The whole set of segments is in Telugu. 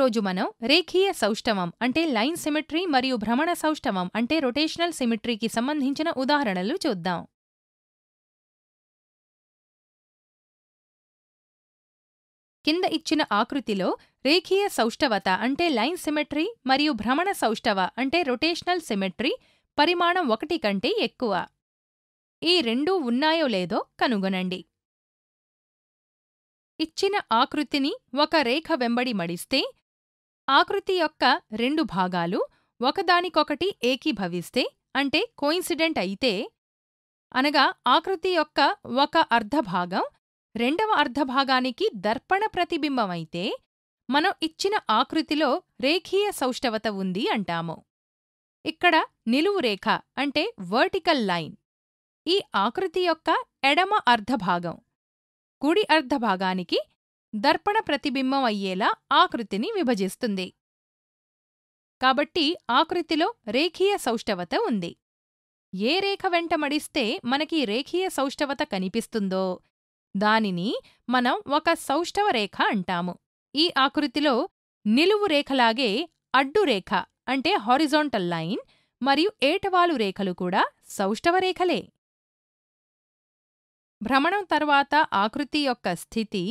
ఈరోజు మనం రేఖీయ సౌష్టవం అంటే లైన్ సిమెట్రీ మరియు భ్రమణ సౌష్టవం అంటే రొటేషనల్ సిమెట్రీకి సంబంధించిన ఉదాహరణలు చూద్దాం. కింద ఇచ్చిన ఆకృతిలో రేఖీయ సౌష్టవత అంటే లైన్ సిమెట్రీ మరియు భ్రమణ సౌష్టవ అంటే రొటేషనల్ సిమెట్రీ పరిమాణం 1 కంటే ఎక్కువ. ఈ రెండూ ఉన్నాయో లేదో కనుగొనండి. ఇచ్చిన ఆకృతిని ఒక రేఖ వెంబడి మడిస్తే ఆకృతి యొక్క 2 భాగాలు ఒకదానికొకటి ఏకీభవిస్తే అంటే కోయిన్సిడెంట్ అయితే, అనగా ఆకృతి యొక్క ఒక అర్ధభాగం రెండవ అర్ధభాగానికి దర్పణ ప్రతిబింబమైతే మనం ఇచ్చిన ఆకృతిలో రేఖీయ సౌష్టవత ఉంది అంటాము. ఇక్కడ నిలువు రేఖ అంటే వర్టికల్ లైన్ ఈ ఆకృతి యొక్క ఎడమ అర్ధభాగం కుడి అర్ధభాగానికి దర్పణ ప్రతిబింబం అయ్యేలా ఆకృతిని విభజిస్తుంది. కాబట్టి ఆకృతిలో రేఖీయ సౌష్టవత ఉంది. ఏ రేఖ వెంట మడిస్తే మనకి రేఖీయ సౌష్టవత కనిపిస్తుందో దానిని మనం ఒక సౌష్టవ రేఖ అంటాము. ఈ ఆకృతిలో నిలువు రేఖలాగే అడ్డు రేఖ అంటే హారిజాంటల్ లైన్ మరియు ఏటవాలు రేఖలు కూడా సౌష్టవ రేఖలే. భ్రమణం తర్వాత ఆకృతి యొక్క స్థితి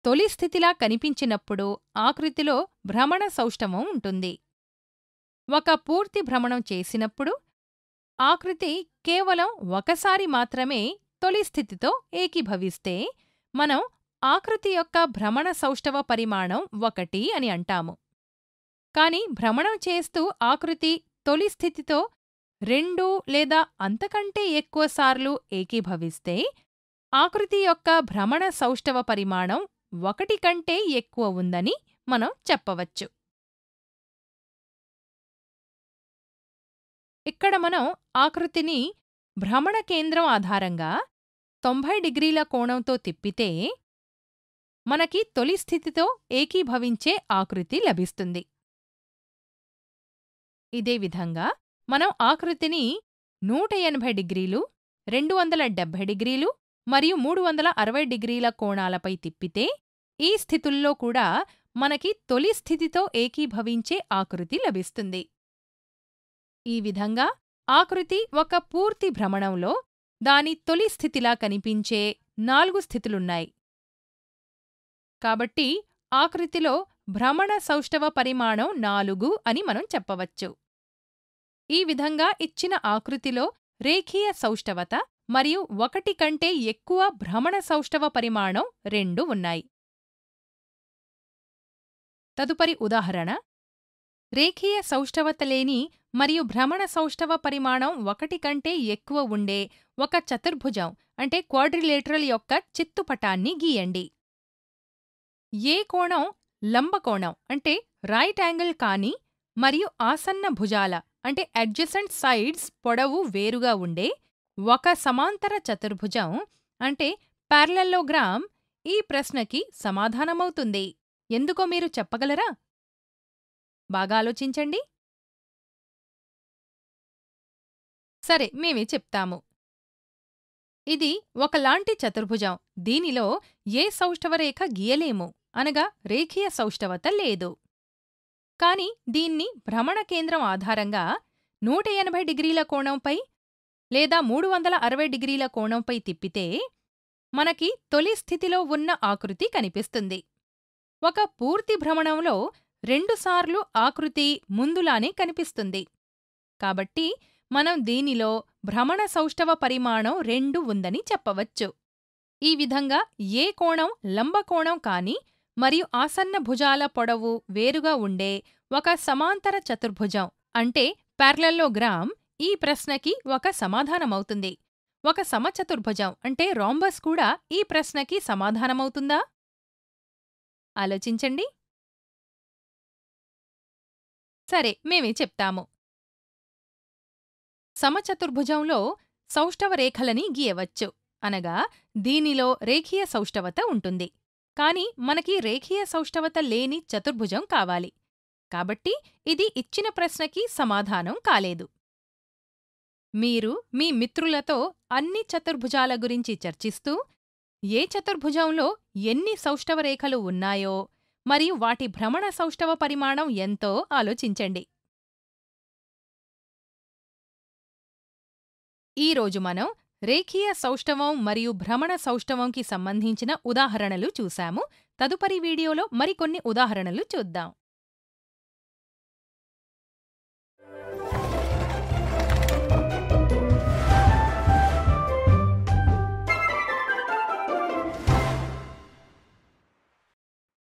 తొలి స్థితిలా కనిపించినప్పుడు ఆకృతిలో భ్రమణ సౌష్టవం ఉంటుంది. ఒక పూర్తి భ్రమణం చేసినప్పుడు ఆకృతి కేవలం ఒకసారి మాత్రమే తొలి స్థితితో ఏకీభవిస్తే మనం ఆకృతి యొక్క భ్రమణ సౌష్టవ పరిమాణం 1 అని అంటాము. కాని భ్రమణం చేస్తూ ఆకృతి తొలి స్థితితో 2 లేదా అంతకంటే ఎక్కువసార్లు ఏకీభవిస్తే ఆకృతి యొక్క భ్రమణ సౌష్టవ పరిమాణం 1 కంటే ఎక్కువ ఉందని మనం చెప్పవచ్చు. ఇక్కడ మనం ఆకృతిని భ్రమణ కేంద్రం ఆధారంగా 90 డిగ్రీల కోణంతో తిప్పితే మనకి తొలి స్థితితో ఏకీభవించే ఆకృతి లభిస్తుంది. ఇదే విధంగా మనం ఆకృతిని 180 డిగ్రీలు, 270 డిగ్రీలు మరియు 360 డిగ్రీల కోణాలపై తిప్పితే ఈ స్థితుల్లో కూడా మనకి తొలి స్థితితో ఏకీభవించే ఆకృతి లభిస్తుంది. ఈ విధంగా ఆకృతి ఒక పూర్తి భ్రమణంలో దాని తొలి స్థితిలా కనిపించే 4 స్థితులున్నాయి. కాబట్టి ఆకృతిలో భ్రమణ సౌష్టవ పరిమాణం 4 అని మనం చెప్పవచ్చు. ఈ విధంగా ఇచ్చిన ఆకృతిలో రేఖీయ సౌష్టవత మరియు 1 కంటే ఎక్కువ భ్రమణ సౌష్టవ పరిమాణం 2 ఉన్నాయి. తదుపరి ఉదాహరణ రేఖీయ సౌష్టవత లేని మరియు భ్రమణ సౌష్టవ పరిమాణం 1 కంటే ఎక్కువ ఉండే ఒక చతుర్భుజం అంటే క్వాడ్రిలేటరల్ యొక్క చిత్తుపటాన్ని గీయండి. ఏ కోణం లంబకోణం అంటే రైట్ యాంగిల్ కాని మరియు ఆసన్న భుజాల అంటే అడ్జసెంట్ సైడ్స్ పొడవు వేరుగా ఉండే ఒక సమాంతర చతుర్భుజం అంటే పారలెలోగ్రామ్ ఈ ప్రశ్నకి సమాధానమవుతుంది. ఎందుకో మీరు చెప్పగలరా? బాగా ఆలోచించండి. సరే, మేమే చెప్తాము. ఇది ఒకలాంటి చతుర్భుజం. దీనిలో ఏ సౌష్టవరేఖ గీయలేము, అనగా రేఖీయ సౌష్టవత లేదు. కాని దీన్ని భ్రమణ కేంద్రం ఆధారంగా 180 డిగ్రీల కోణంపై లేదా 360 డిగ్రీల కోణంపై తిప్పితే మనకి తొలి స్థితిలో ఉన్న ఆకృతి కనిపిస్తుంది. ఒక పూర్తి భ్రమణంలో 2 సార్లు ఆకృతి ముందులానే కనిపిస్తుంది. కాబట్టి మనం దీనిలో భ్రమణ సౌష్టవ పరిమాణం 2 ఉందని చెప్పవచ్చు. ఈ విధంగా ఏ కోణం లంబకోణం కాని మరియు ఆసన్న భుజాల పొడవు వేరుగా ఉండే ఒక సమాంతర చతుర్భుజం అంటే పారలెలోగ్రామ్ ఈ ప్రశ్నకి ఒక సమాధానమవుతుంది. ఒక సమచతుర్భుజం అంటే రాంబస్ కూడా ఈ ప్రశ్నకి సమాధానమవుతుందా? ఆలోచించండి. సరే, మేమే చెప్తాము. సమచతుర్భుజంలో సౌష్టవ రేఖలని గీయవచ్చు, అనగా దీనిలో రేఖీయ సౌష్టవత ఉంటుంది. కాని మనకి రేఖీయ సౌష్టవత లేని చతుర్భుజం కావాలి. కాబట్టి ఇది ఇచ్చిన ప్రశ్నకి సమాధానం కాలేదు. మీరు మీ మిత్రులతో అన్ని చతుర్భుజాల గురించి చర్చిస్తూ ఏ చతుర్భుజంలో ఎన్ని సౌష్టవ రేఖలు ఉన్నాయో మరియు వాటి భ్రమణ సౌష్ఠవ పరిమాణం ఎంతో ఆలోచించండి. ఈరోజు మనం రేఖీయ సౌష్ఠవం మరియు భ్రమణ సౌష్ఠవంకి సంబంధించిన ఉదాహరణలు చూశాము. తదుపరి వీడియోలో మరికొన్ని ఉదాహరణలు చూద్దాం.